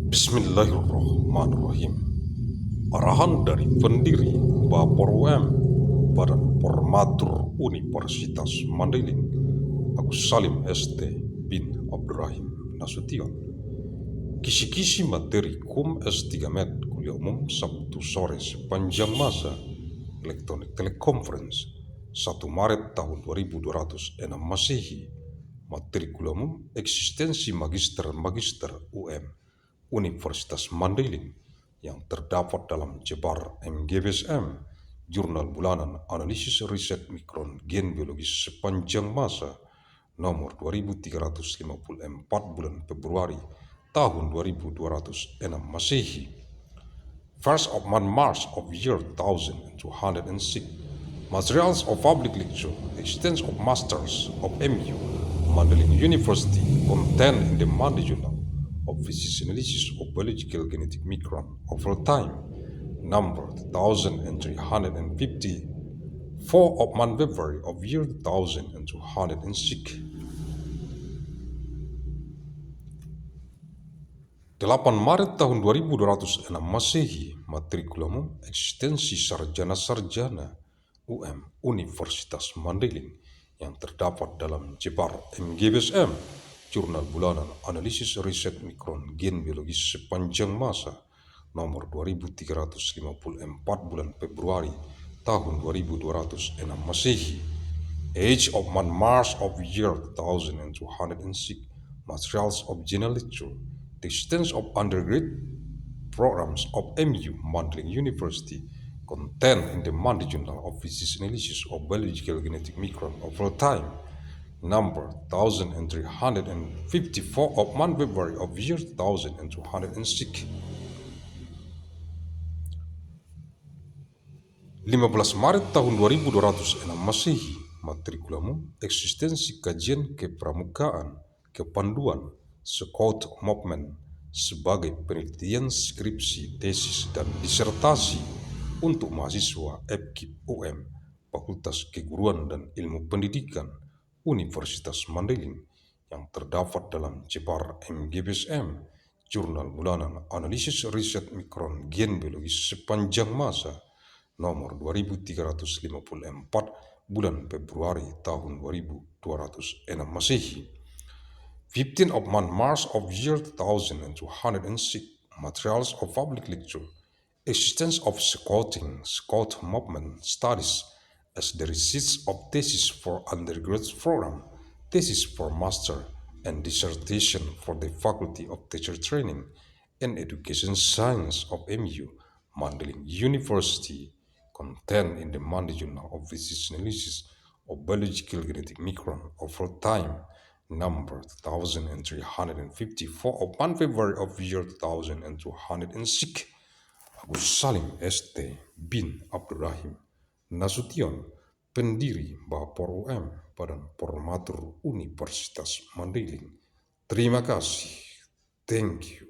Bismillahirrahmanirrahim. Arahan dari Pendiri Bafor UM, Badan Formatur Universitas Mandailing, Agussalim ST bin Rahim Nasution. Kisi-kisi materi kum S3 Kuliah Umum Sabtu sore sepanjang masa elektronik Teleconference 1 Maret tahun 2206 Masehi. Materi Kuliah Umum Eksistensi Magister-Magister UM Universitas Mandailing yang terdapat dalam JBAR MGBSM, Jurnal Bulanan, Analisis, Riset, Mikron, Biologis Sepanjang Masa, Nomor 2354 bulan Februari tahun 2206 Masehi. First of March of year 1206. Materials of public lecture, extents of masters of MU, Mandailing University, contained in the Monday Journal of Physics Analysis of Biological Genetic Micron of all time, number 1354 of February of year 1206. 8 Maret tahun 2206 Masehi, Materi Kuliah Umum Eksistensi Sarjana-Sarjana UM Universitas Mandailing yang terdapat dalam JBAR MGBSM, Jurnal Bulanan, Analisis, Riset, Mikron, Biologis Sepanjang Masa, Nomor 2354 bulan Februari tahun 2206 Masehi. Age of March of year 1206. Materials of General Lecture, the extent of undergraduate programs of MU Mandailing University, contained in the Monday Journal of Physics Analysis of Biological Genetic Micron of all time, number 1354 of February of year 1206. 15 Maret tahun 2206 Masehi, Materi Kuliah Umum Eksistensi Kajian Kepramukaan, Kepanduan, Scout Movement sebagai penelitian skripsi, tesis, dan disertasi untuk mahasiswa FKIP UM, Fakultas Keguruan dan Ilmu Pendidikan Universitas Mandailing yang terdapat dalam JBAR MGBSM, Jurnal Bulanan, Analisis, Riset, Mikron, Biologis Sepanjang Masa, Nomor 2354 bulan Februari tahun 2206 Masehi. 15 of March of year 1206. Materials of public lecture, existence of scouting, scout movement studies as the receipts of thesis for undergraduate program, thesis for master, and dissertation for the Faculty of Teacher Training and Education Science of MU Mandailing University, contained in the Monday Journal of Physics Analysis of Biological Genetic Micron of all time, number 1354 of February of year 1206. Agussalim ST bin Rahim Nasution, Pendiri Bafor UM, Badan Formatur Universitas Mandailing. Terima kasih. Thank you.